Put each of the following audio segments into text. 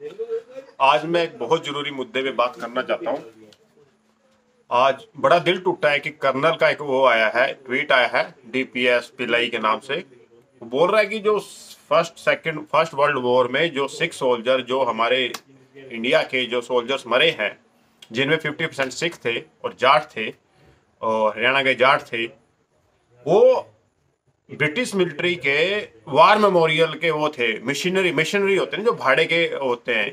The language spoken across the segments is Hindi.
आज मैं एक बहुत जरूरी मुद्दे पे बात करना चाहता हूँ। आज बड़ा दिल टूटा है कि कर्नल का एक वो आया है, ट्वीट आया है डीपीएस पिल्लई के नाम से। वो बोल रहा है कि जो फर्स्ट वर्ल्ड वॉर में जो 6 सोल्जर जो हमारे इंडिया के जो सोल्जर्स मरे हैं, जिनमें 50% सिख थे और जाट थे और हरियाणा के जाट थे, वो ब्रिटिश मिलिट्री के वार मेमोरियल के वो थे, मिशनरी होते हैं जो भाड़े के होते हैं,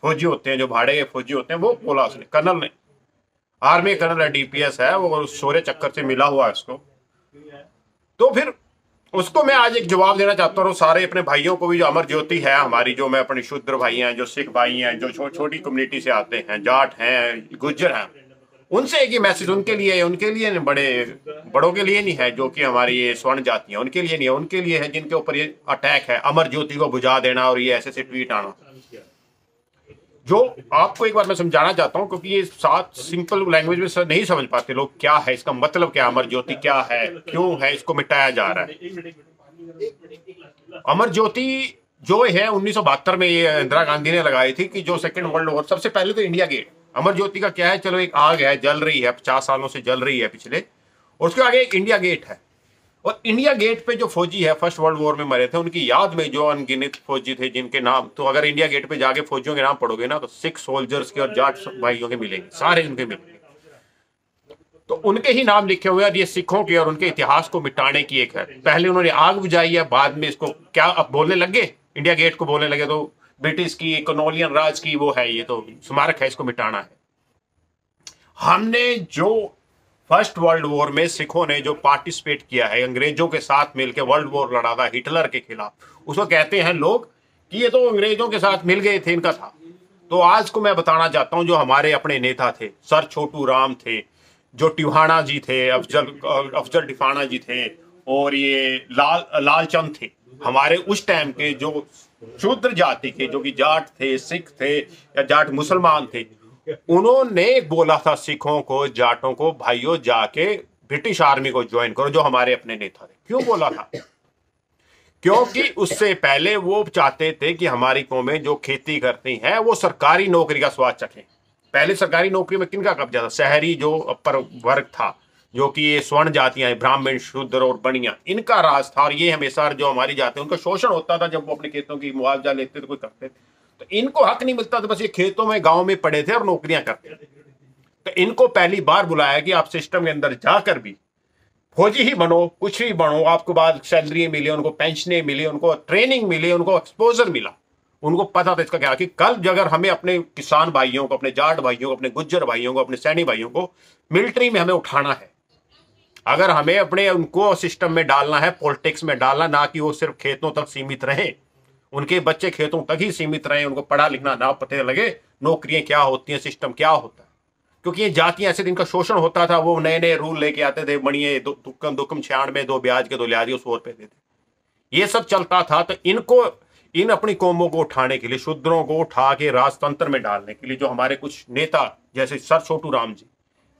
फौजी होते हैं, जो भाड़े के फौजी होते हैं। वो बोला उसने, कर्नल ने, आर्मी कर्नल है, डीपीएस है, वो शौर्य चक्कर से मिला हुआ है उसको। तो फिर उसको मैं आज एक जवाब देना चाहता हूँ सारे अपने भाइयों को भी, जो अमर ज्योति है हमारी, जो मैं अपने शूद्र भाई हैं, जो सिख भाई हैं, जो छोटी कम्युनिटी से आते हैं, जाट हैं, गुज्जर हैं, उनसे एक ही मैसेज उनके लिए बड़ों के लिए नहीं है, जो कि हमारी ये स्वर्ण जाति है, उनके लिए नहीं है, उनके लिए है जिनके ऊपर ये अटैक है, अमर ज्योति को बुझा देना और ये ऐसे से ट्वीट आना। जो आपको एक बार मैं समझाना चाहता हूं, क्योंकि ये सात सिंपल लैंग्वेज में नहीं समझ पाते लोग, क्या है इसका मतलब, क्या अमर ज्योति क्या है, क्यों है इसको मिटाया जा रहा है। अमर ज्योति जो है 1972 में ये इंदिरा गांधी ने लगाई थी कि जो सेकंड वर्ल्ड वॉर, सबसे पहले तो इंडिया गेट। अमर ज्योति का क्या है, चलो एक आग है, जल रही है, 50 सालों से जल रही है पिछले, और उसके आगे एक इंडिया गेट है। और इंडिया गेट पे जो फौजी है फर्स्ट वर्ल्ड वॉर में मरे थे, उनकी याद में जो अनगिनत फौजी थे जिनके नाम, तो अगर इंडिया गेट पे जाके फौजियों के नाम पढ़ोगे ना, तो सिख सोल्जर्स के और जाट भाइयों के मिलेंगे, सारे उनके मिलेंगे। तो उनके ही नाम लिखे हुए हैं। ये सिखों के और उनके इतिहास को मिटाने की एक है। पहले उन्होंने आग बुझाई है, बाद में इसको क्या अब बोलने लगे, इंडिया गेट को बोलने लगे, तो ब्रिटिश की कॉलोनियल राज की वो है, ये तो स्मारक है, इसको मिटाना है। हमने जो फर्स्ट वर्ल्ड वॉर में सिखों ने जो पार्टिसिपेट किया है, अंग्रेजों के साथ मिलकर वर्ल्ड वॉर लड़ा था हिटलर के खिलाफ, उसको कहते हैं लोग कि ये तो अंग्रेजों के साथ मिल गए थे, इनका था। तो आज को मैं बताना चाहता हूं, जो हमारे अपने नेता थे, सर छोटू राम थे, जो टिवाणा जी थे, अफजल टिवाणा जी थे, और ये लालचंद थे, हमारे उस टाइम के जो शूद्र जाति के, जो कि जाट थे, सिख थे या जाट मुसलमान थे, उन्होंने बोला था सिखों को, जाटों को, भाइयों जाके ब्रिटिश आर्मी को ज्वाइन करो, जो हमारे अपने नेता थे। क्यों बोला था? क्योंकि उससे पहले वो चाहते थे कि हमारी कौमें जो खेती करती हैं वो सरकारी नौकरी का स्वाद चखें। पहले सरकारी नौकरी में किनका कब्जा था? शहरी जो अपर वर्ग था, जो कि ये स्वर्ण जातियां, ब्राह्मण, शूद्र और बनिया, इनका राज था। और ये हमेशा जो हमारी जाति, उनका शोषण होता था जब वो अपने खेतों की मुआवजा लेते थे, कोई करते थे, तो इनको हक नहीं मिलता था, बस ये खेतों में गांव में पड़े थे और नौकरियां करते थे। तो इनको पहली बार बुलाया कि आप सिस्टम के अंदर जाकर भी फौजी ही बनो, कुछ भी बनो, आपको बाद सैलरी मिले, उनको पेंशनें मिली, उनको ट्रेनिंग मिली, उनको एक्सपोजर मिला। उनको पता था इसका क्या, कि कल अगर हमें अपने किसान भाइयों को, अपने जाट भाइयों को, अपने गुज्जर भाइयों को, अपने सैनी भाइयों को मिलिट्री में हमें उठाना है, अगर हमें अपने उनको सिस्टम में डालना है, पॉलिटिक्स में डालना, ना कि वो सिर्फ खेतों तक सीमित रहे, उनके बच्चे खेतों तक ही सीमित रहे, उनको पढ़ा लिखना ना पता लगे, नौकरियां क्या होती हैं, सिस्टम क्या होता है। क्योंकि ये जातियां ऐसे दिन का शोषण होता था, वो नए नए रूल लेके आते थे, बनिए दुक्कम 96, 2 ब्याज के 2 लिहाजी 100 रुपए देते, ये सब चलता था। तो इनको, इन अपनी कौमों को उठाने के लिए, शूद्रों को उठा के राजतंत्र में डालने के लिए, जो हमारे कुछ नेता जैसे सर छोटू राम जी,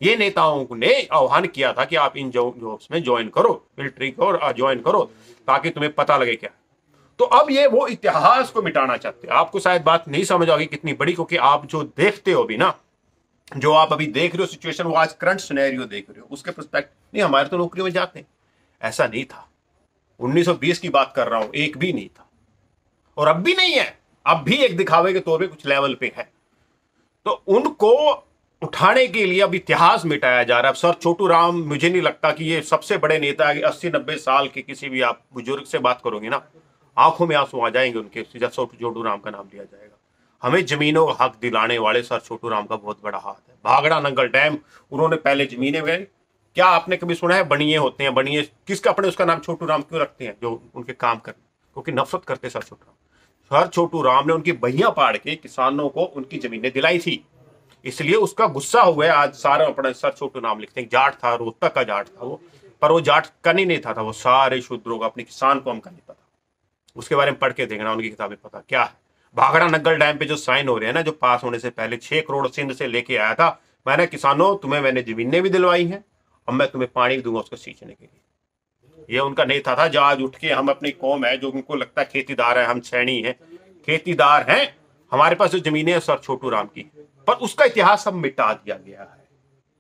ये नेताओं ने आह्वान किया था कि आप इन जॉब्स में ज्वाइन करो, मिलिट्री को ज्वाइन करो, ताकि तुम्हें पता लगे क्या। तो अब ये वो इतिहास को मिटाना चाहते हैं। आपको शायद बात नहीं समझ आ गई कितनी बड़ी, क्योंकि आप जो देखते हो भी ना, जो आप अभी देख रहे हो सिचुएशन, वो आज करंट सिनेरियो देख रहे हो, उसके पर्सपेक्टिव नहीं, हमारे तो नौकरी में जाते हैं, ऐसा नहीं था। 1920 की बात कर रहा हूं, एक भी नहीं था, और अब भी नहीं है, अब भी एक दिखावे के तौर पे कुछ लेवल पे है। तो उनको उठाने के लिए अब इतिहास मिटाया जा रहा है। सर छोटू राम, मुझे नहीं लगता कि ये सबसे बड़े नेता है, 80-90 साल के किसी भी आप बुजुर्ग से बात करोगे ना, आंखों में आंसू आ जाएंगे उनके, सर छोटू राम का नाम लिया जाएगा। हमें जमीनों का हक दिलाने वाले सर छोटू राम का बहुत बड़ा हाथ है। भागड़ा नंगल डैम उन्होंने पहले जमीनें गए। क्या आपने कभी सुना है बनिए होते हैं, बनिए किसका, अपने उसका नाम छोटू राम क्यों रखते हैं? जो उनके काम करते, क्योंकि नफरत करते सर छोटू राम। सर छोटू राम ने उनकी बहियां पाड़ के किसानों को उनकी जमीनें दिलाई थी, इसलिए उसका गुस्सा हुआ है। आज सारा अपना सर छोटू नाम लिखते हैं। जाट था, रोहतक का जाट था वो, पर वो जाट का नहीं था, वो सारे शूद्रों का, अपने किसान को हम का नेता था। उसके बारे में पढ़ के देखना, उनकी किताबें पता क्या है। भाखड़ा नंगल डैम पे जो साइन हो रहे हैं ना, जो पास होने से पहले 6 करोड़ सिंध से लेके आया था, मैंने किसानों तुम्हें मैंने जमीनें भी दिलवाई हैं, अब मैं तुम्हें पानी भी दूंगा उसको सींचने के लिए। ये उनका नेता था। जो आज उठ के हम अपनी कौम है, जो उनको लगता है खेतीदार है, हम सैनी है, खेतीदार हैं, हमारे पास जो जमीनें हैं सर छोटू राम की, पर उसका इतिहास सब मिटा दिया गया है।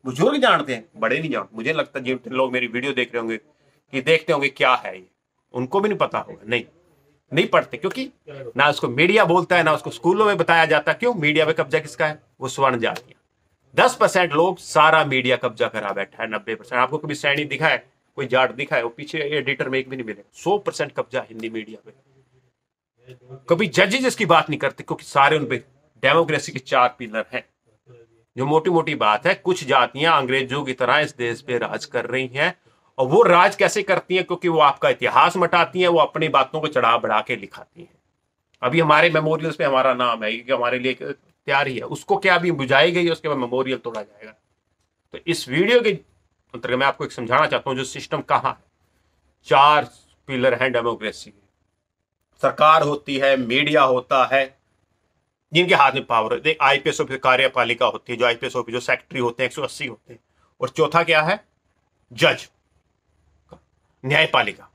बुजुर्ग जानते हैं, बड़े नहीं जानते। मुझे लगता है जिन लोग मेरी वीडियो देख रहे होंगे कि देखते होंगे क्या है ये, उनको भी नहीं पता होगा, नहीं पढ़ते, क्योंकि ना उसको मीडिया बोलता है, ना उसको स्कूलों में बताया जाता। क्यों? मीडिया पे कब्जा किसका है? वो स्वर्ण जातियां। 10% लोग सारा मीडिया कब्जा करा बैठा है। 90% आपको कभी सैनी दिखा है, कोई जाट दिखा है? वो पीछे एडिटर में एक भी नहीं मिले। 100% कब्जा हिंदी मीडिया पे। कभी जजेस इसकी बात नहीं करते, क्योंकि सारे उन पे डेमोक्रेसी के 4 पिलर हैं। जो मोटी मोटी बात है, कुछ जातियां अंग्रेजों की तरह इस देश पे राज कर रही हैं, और वो राज कैसे करती हैं? क्योंकि वो आपका इतिहास मटाती हैं, वो अपनी बातों को चढ़ा बढ़ा के लिखाती हैं। अभी हमारे मेमोरियल्स पे हमारा नाम है कि हमारे लिए तैयार ही है, उसको क्या अभी बुझाई गई है, उसके बाद मेमोरियल तोड़ा जाएगा। तो इस वीडियो के अंतर्गत मैं आपको एक समझाना चाहता हूं, जो सिस्टम कहां है। 4 पिलर हैं डेमोक्रेसी के। सरकार होती है, मीडिया होता है, जिनके हाथ में पावर है। आईपीएस ऑफिसर, कार्यपालिका होती है, जो आईपीएस ऑफिसर, जो सेक्रेटरी होते हैं 180 होते हैं। और चौथा क्या है? जज, न्यायपालिका।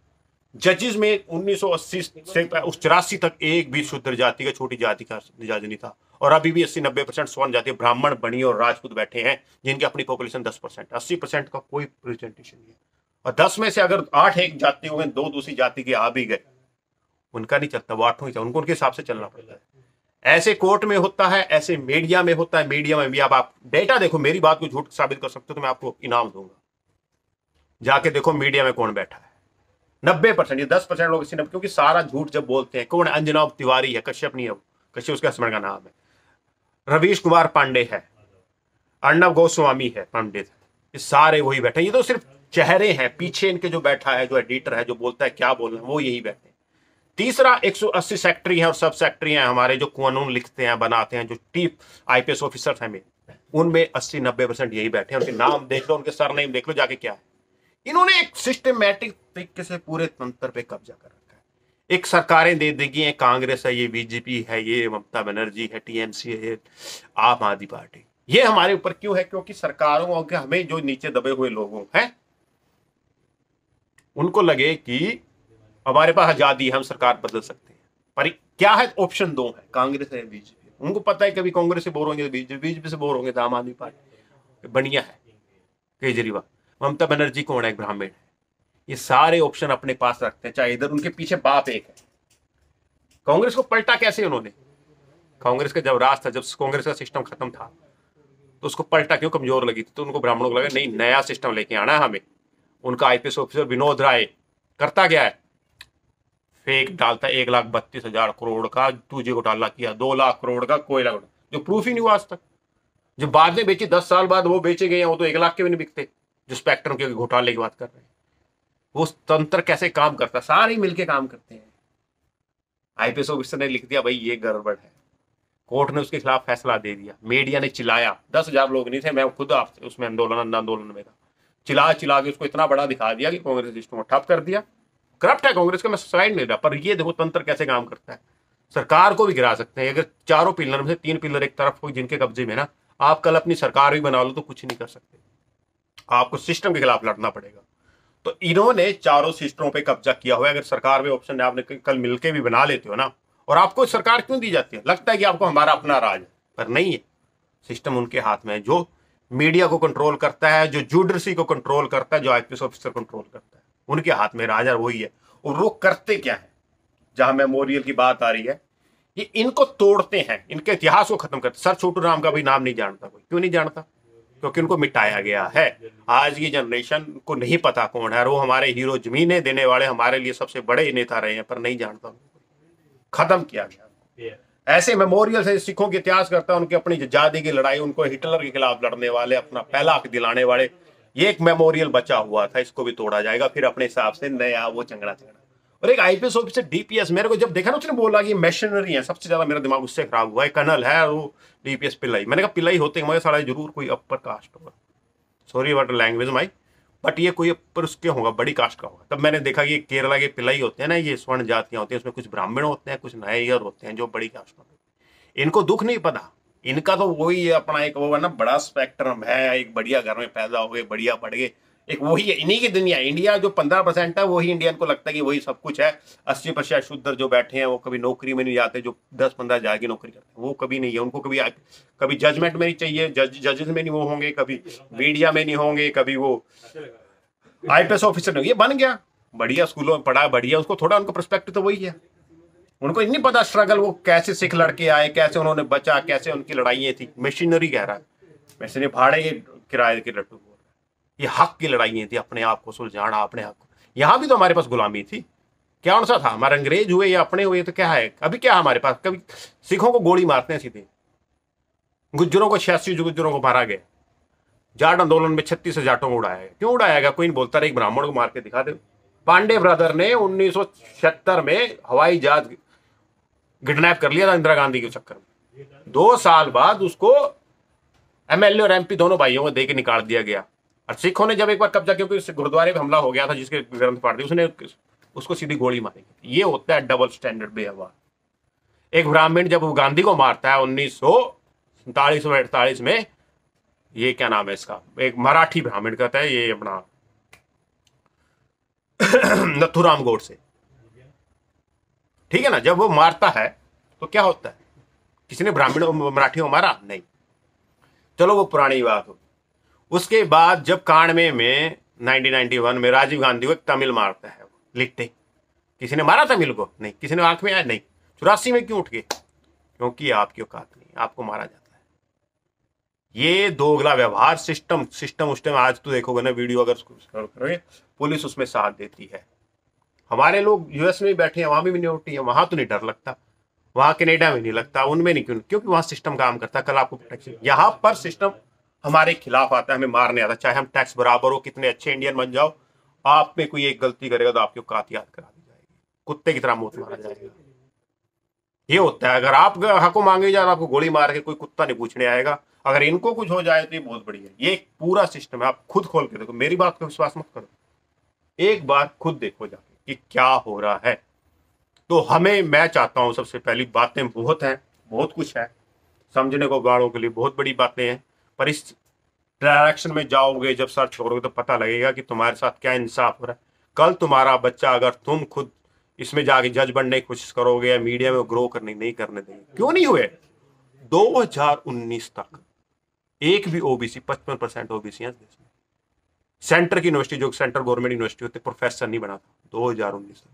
जजेस में 1980 से 84 तक एक भी शूद्र जाति का, छोटी जाति का जज नहीं था। और अभी भी 80-90% स्वर्ण जाति, ब्राह्मण, बनी और राजपूत बैठे हैं, जिनकी अपनी पॉपुलेशन 10%। 80% का कोई रिप्रेजेंटेशन नहीं है। और 10 में से अगर 8 एक जाति हो गए, 2 दूसरी जाति के आ भी गए, उनका नहीं चलता, वो 8 ही चलता, उनको उनके हिसाब से चलना पड़ता है। ऐसे कोर्ट में होता है, ऐसे मीडिया में होता है। मीडिया में भी अब आप डेटा देखो, मेरी बात को झूठ साबित कर सकते हो तो मैं आपको इनाम दूंगा। जाके देखो मीडिया में कौन बैठा है। 90%, ये 10% लोग इसी, क्योंकि सारा झूठ जब बोलते हैं। कौन? अंजना तिवारी है, कश्यप नहीं है वो, कश्यप उसके हस्बैंड का नाम है। रवीश कुमार पांडे है, अर्णव गोस्वामी है, पंडित, ये सारे वही बैठे। ये तो सिर्फ चेहरे हैं, पीछे इनके जो बैठा है, जो एडिटर है, जो बोलता है क्या बोलना है, वो यही बैठे। तीसरा, 180 सेक्रेटरी हैं और सब सेक्रेटरी हैं हमारे, जो कानून लिखते हैं, बनाते हैं, जो टीप आईपीएस ऑफिसर्स हैं, उनमें 80-90% यही बैठे हैं। उनके नाम देख लो, उनके सरनेम देख लो जाके, क्या है। इन्होंने एक सिस्टमेटिक तरीके से पूरे तंत्र पे कब्जा कर रखा है। एक सरकारें दे देगी, ये कांग्रेस है, ये बीजेपी है, ये ममता बनर्जी है, टीएमसी है, ये आम आदमी पार्टी। ये हमारे ऊपर क्यों है? क्योंकि सरकारों के, हमें जो नीचे दबे हुए लोगों हैं, उनको लगे कि हमारे पास आजादी है, हम सरकार बदल सकते हैं। पर क्या है? ऑप्शन 2 है, कांग्रेस है, बीजेपी। उनको पता है कभी कांग्रेस से बोर होंगे तो बीजेपी से बोर होंगे तो आम आदमी पार्टी। बढ़िया है केजरीवाल। ममता बनर्जी कौन है? एक ब्राह्मण है। ये सारे ऑप्शन अपने पास रखते हैं, चाहे इधर उनके पीछे बाप एक है। कांग्रेस को पलटा कैसे उन्होंने? कांग्रेस का जब राज था, जब कांग्रेस का सिस्टम खत्म था, तो उसको पलटा क्यों? कमजोर लगी थी, तो उनको ब्राह्मणों को लगा नहीं, नया सिस्टम लेके आना है हमें। उनका आईपीएस ऑफिसर विनोद राय करता क्या है? फेक डालता है 1,32,000 करोड़ का तुझे घोटाला किया, 2 लाख करोड़ का कोयला घोटाला, जो प्रूफ ही नहीं हुआ आज तक। जो बाद में बेचे, 10 साल बाद वो बेचे गए हैं, वो तो 1 लाख के भी नहीं बिकते। जो स्पेक्ट्रम के घोटाले की बात कर रहे हैं, वो तंत्र कैसे काम करता है? सारे मिलके काम करते हैं। आईपीएस ऑफिसर ने लिख दिया भाई ये गड़बड़ है, कोर्ट ने उसके खिलाफ फैसला दे दिया, मीडिया ने चिल्लाया, 10,000 लोग नहीं थे, मैं खुद आपसे उसमें आंदोलन में था, चिल्ला के उसको इतना बड़ा दिखा दिया कि कांग्रेस सिस्टम को ठप कर दिया। करप्ट है कांग्रेस का, मैं साइड नहीं रहा, पर ये देखो तंत्र कैसे काम करता है। सरकार को भी गिरा सकते हैं। अगर 4 पिलर में से 3 पिलर एक तरफ हो जिनके कब्जे में ना, आप कल अपनी सरकार भी बना लो तो कुछ नहीं कर सकते, आपको सिस्टम के खिलाफ लड़ना पड़ेगा। तो इन्होंने 4 सिस्टमों पे कब्जा किया हुआ है। अगर सरकार में ऑप्शन आपने कल मिलके भी बना लेते हो ना, और आपको सरकार क्यों दी जाती है? लगता है कि आपको हमारा अपना राज है, पर नहीं है। सिस्टम उनके हाथ में है, जो मीडिया को कंट्रोल करता है, जो जुडिशरी को कंट्रोल करता है, जो आईपीएस ऑफिसर कंट्रोल करता है, उनके हाथ में राजा वही है। और वो करते क्या है? जहां मेमोरियल की बात आ रही है, ये इनको तोड़ते हैं, इनके इतिहास को खत्म करते। सर छोटू राम का भी नाम नहीं जानता कोई। क्यों नहीं जानता? क्योंकि उनको मिटाया गया है। आज की जनरेशन को नहीं पता कौन है, और वो हमारे हीरो, जमीनें देने वाले, हमारे लिए सबसे बड़े नेता रहे हैं, पर नहीं जानता, खत्म किया गया। ऐसे मेमोरियल से सिखों के इतिहास करता है, उनकी अपनी आजादी की लड़ाई, उनको हिटलर के खिलाफ लड़ने वाले, अपना पहला हक दिलाने वाले, ये एक मेमोरियल बचा हुआ था, इसको भी तोड़ा जाएगा। फिर अपने हिसाब से नया वो चंगड़ा। और एक आईपीएस ऑफिसर डीपीएस, मेरे को जब देखा ना, उसने बोला कि मशीनरी है, सबसे ज्यादा मेरा दिमाग उससे खराब हुआ है। कर्नल है वो डीपीएस पिल्लाई। मैंने कहा पिल्लाई होते हैं सारा जरूर कोई अपर कास्ट होगा, sorry about language my, but ये कोई अपर उसके होगा, बड़ी कास्ट का होगा। तब मैंने देखा कि केरला के पिल्लाई होते हैं ना, ये स्वर्ण जातियां होती हैं, उसमें कुछ ब्राह्मण होते हैं, कुछ नायर होते हैं, जो बड़ी कास्ट होते हैं। इनको दुख नहीं पता, इनका तो वही अपना एक वो है ना, बड़ा स्पेक्ट्रम है, एक बढ़िया घर में पैदा हो गए, बढ़िया पढ़ गए, एक वही है, इन्हीं की दुनिया। इंडिया जो 15% है वही इंडियन को लगता है कि वही सब कुछ है। 80% शुद्ध जो बैठे हैं वो कभी नौकरी में नहीं जाते, जो 10-15 हजार की नौकरी करते हैं वो कभी नहीं है। उनको कभी जजमेंट में नहीं चाहिए, जजेस में नहीं वो होंगे, कभी मीडिया में नहीं होंगे, कभी वो आईपीएस ऑफिसर नहीं। ये बन गया, बढ़िया स्कूलों में पढ़ा, बढ़िया, उसको थोड़ा उनका पर्सपेक्टिव तो वही है। उनको नहीं पता स्ट्रगल, वो कैसे सिख लड़के आए, कैसे उन्होंने बचा, कैसे उनकी लड़ाइयाँ थी। मशीनरी कह रहा है, वैसे नहीं भाड़े के किराए के लट्टू। ये हक की लड़ाइयाँ थी, अपने आप को सुलझाना, अपने हक को। यहां भी तो हमारे पास गुलामी थी, क्या सा था, हमारे अंग्रेज हुए या अपने हुए तो क्या है, अभी क्या हमारे पास। कभी सिखों को गोली मारते हैं सीधे, गुज्जरों को 86 गुज्जरों को मारा गया, जाट आंदोलन में 36 जाटों को उड़ाया गया। क्यों उड़ाया गया, कोई नहीं बोलता। एक ब्राह्मण को मार के दिखा दे। पांडे ब्रदर ने 1976 में हवाई जहाज किडनैप कर लिया था इंदिरा गांधी के चक्कर में। 2 साल बाद उसको एमएलए और एमपी दोनों भाइयों को दे के निकाल दिया गया। और सिखों ने जब एक बार कब्जा, क्योंकि गुरुद्वारे पे हमला हो गया था जिसके ग्रंथ पढ़ दिए, उसने उसको सीधी गोली मारी। ये होता है डबल स्टैंडर्ड व्यवहार। एक ब्राह्मण जब वो गांधी को मारता है 1947-48 में, ये क्या नाम है इसका, एक मराठी ब्राह्मण कहता है, ये अपना नथुराम गोडसे, ठीक है ना। जब वो मारता है तो क्या होता है, किसी ने ब्राह्मणों मराठियों को मारा नहीं, चलो वो पुरानी बात हो। उसके बाद जब कांडवे में 1991 में राजीव गांधी को एक तमिल मारता है, लिट्टे, किसी ने मारा तमिल को नहीं, किसी ने आंख में आया नहीं। 84 में क्यों उठ गए, क्योंकि आपकी औकात नहीं, आपको मारा जाता है। ये दोगला व्यवहार, सिस्टम आज तो देखोगे ना वीडियो, अगर करोगे पुलिस उसमें साथ देती है। हमारे लोग यूएस में बैठे हैं, वहां भी मिनोरिटी है, वहां तो नहीं डर लगता, वहां कनेडा में नहीं लगता, उनमें नहीं, क्योंकि वहां सिस्टम काम करता है। कल आपको प्रोटेक्शन, यहां पर सिस्टम हमारे खिलाफ आता है, हमें मारने आता है। चाहे हम टैक्स बराबर हो, कितने अच्छे इंडियन बन जाओ, आप में कोई एक गलती करेगा तो आपकी औकात याद करा दी जाएगी, कुत्ते की तरह मौत मारा जाएगा। ये होता है, अगर आप हक मांगे जाए आपको गोली मार के कोई कुत्ता नहीं पूछने आएगा। अगर इनको कुछ हो जाए तो ये बहुत बढ़िया। ये पूरा सिस्टम है, आप खुद खोल के देखो, मेरी बात का विश्वास मत करो, एक बार खुद देखो जाके कि क्या हो रहा है। तो हमें, मैं चाहता हूं, सबसे पहली बातें बहुत हैं, बहुत कुछ है समझने को, गाड़ों के लिए बहुत बड़ी बातें हैं, पर इस डायरेक्शन में जाओगे, जब सर्च करोगे तो पता लगेगा कि तुम्हारे साथ क्या इंसाफ हो रहा है। कल तुम्हारा बच्चा, अगर तुम खुद इसमें जाके जज बनने की कोशिश करोगे या मीडिया में ग्रो करने नहीं करने देंगे, क्यों नहीं हुए। 2019 तक एक भी ओबीसी, 55% ओबीसी है देश में। सेंटर की यूनिवर्सिटी, जो सेंटर गवर्नमेंट यूनिवर्सिटी होती, प्रोफेसर नहीं बना था 2019 तक।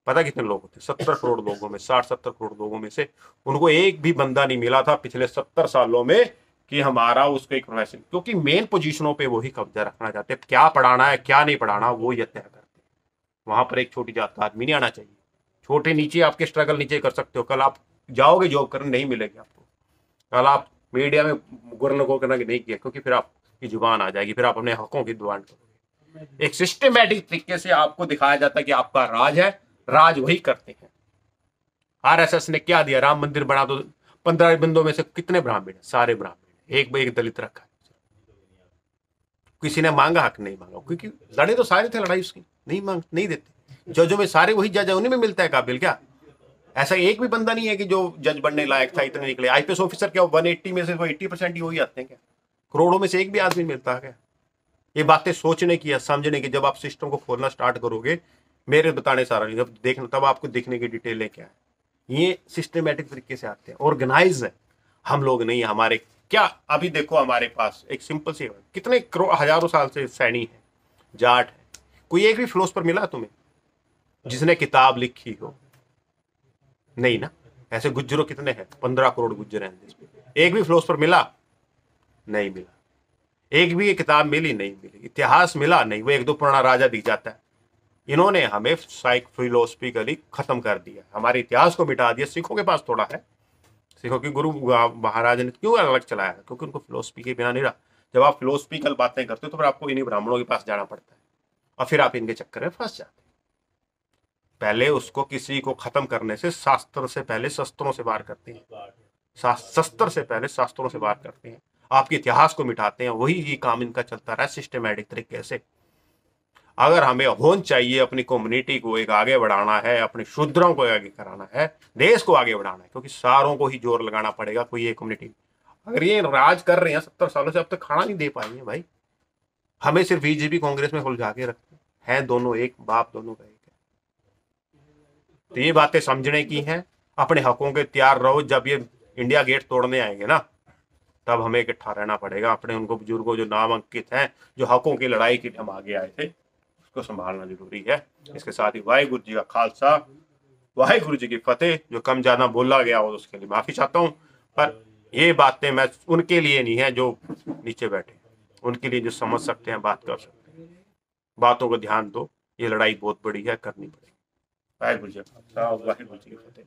पता कितने लोग होते, 70 करोड़ लोगों में, 60-70 करोड़ लोगों में से उनको एक भी बंदा नहीं मिला था पिछले 70 सालों में कि हमारा उसको एक प्रोफेशन, क्योंकि मेन पोजीशनों पे वही कब्जा रखना चाहते हैं। क्या पढ़ाना है क्या नहीं पढ़ाना वो ये तय करते हैं। वहां पर एक छोटी जात का आदमी नहीं आना चाहिए। छोटे नीचे आपके स्ट्रगल नीचे कर सकते हो, कल आप जाओगे जॉब करने, नहीं मिलेगी आपको। कल आप मीडिया में गुरन को करना नहीं किया, क्योंकि फिर आपकी जुबान आ जाएगी, फिर आप अपने हकों की डिमांड करोगे। एक सिस्टमेटिक तरीके से आपको दिखाया जाता है कि आपका राज है, राज वही करते हैं। आरएसएस ने क्या दिया, राम मंदिर बना दो, 15 बंदों में से कितने ब्राह्मण है, सारे ब्राह्मण, एक दलित रखा है। किसी ने मांगा हक नहीं मांगा, क्योंकि लड़े तो सारे थे, लड़ाई उसकी नहीं देते। जजों में सारे वही जज है, उन्हीं में मिलता है काबिल। क्या ऐसा एक भी बंदा नहीं है कि जो जज बनने लायक था, इतने निकले। आईपीएस ऑफिसर क्या 180 में से 80% ही वही आते हैं क्या, करोड़ों में से एक भी आदमी मिलता है क्या। ये बातें सोचने की या समझने की, जब आप सिस्टम को खोलना स्टार्ट करोगे, मेरे बताने सारा नहीं, जब देखना तब आपको दिखने की डिटेलें क्या है। ये सिस्टमेटिक तरीके से आते हैं, ऑर्गेनाइज है। हम लोग नहीं, हमारे क्या, अभी देखो हमारे पास एक सिंपल सी, कितने हजारों साल से सैनी है, जाट है, कोई एक भी फिलोसफर मिला तुम्हें जिसने किताब लिखी हो, नहीं ना। ऐसे गुज्जरों कितने हैं, 15 करोड़ गुज्जर हैं देश में, एक भी फिलोसफर मिला नहीं मिला। एक भी किताब मिली नहीं मिली, इतिहास मिला नहीं, वो एक दो पुराना राजा दिख जाता है। इन्होंने हमें साइक फिलोसफिकली खत्म कर दिया, हमारे इतिहास को मिटा दिया। सिखों के पास थोड़ा है, सिखों की गुरु महाराज ने क्यों अलग चलाया है, क्योंकि उनको फिलोसफी के बिना नहीं रहा। जब आप फिलोसफिकल बातें करते हो तो फिर आपको इन्हीं ब्राह्मणों के पास जाना पड़ता है, और फिर आप इनके चक्कर में फंस जाते हैं। पहले उसको, किसी को खत्म करने से शास्त्र से पहले शस्त्रों से वार करते हैं, शस्त्र से पहले शास्त्रों से वार करते हैं, आपके इतिहास को मिटाते हैं। वही ये काम इनका चलता रहा है सिस्टमेटिक तरीके से। अगर हमें होन चाहिए, अपनी कम्युनिटी को एक आगे बढ़ाना है, अपने शूद्रों को आगे कराना है, देश को आगे बढ़ाना है, क्योंकि सारों को ही जोर लगाना पड़ेगा। कोई एक कम्युनिटी, अगर ये राज कर रहे हैं 70 सालों से, अब तक खाना नहीं दे पाएंगे भाई। हमें सिर्फ बीजेपी कांग्रेस में उलझा के रखते हैं, दोनों एक, बाप दोनों का एक है। तो ये बातें समझने की हैं, अपने हकों के तैयार रहो। जब ये इंडिया गेट तोड़ने आएंगे ना, तब हमें इकट्ठा रहना पड़ेगा। अपने उनको बुजुर्गों जो नामांकित हैं, जो हकों की लड़ाई के लिए हम आगे आए थे, उसको संभालना जरूरी है। इसके साथ ही वाहिगुरु जी का खालसा, वाहिगुरु जी की फतेह। जो कम ज्यादा बोला गया हो उसके लिए माफी चाहता हूँ, पर ये बातें मैं उनके लिए नहीं है जो नीचे बैठे, उनके लिए जो समझ सकते हैं, बात कर सकते हैं। बातों को ध्यान दो, ये लड़ाई बहुत बड़ी है, करनी पड़ेगी। वाहिगुरु जी का खालसा, वाहिगुरु जी की फतेह।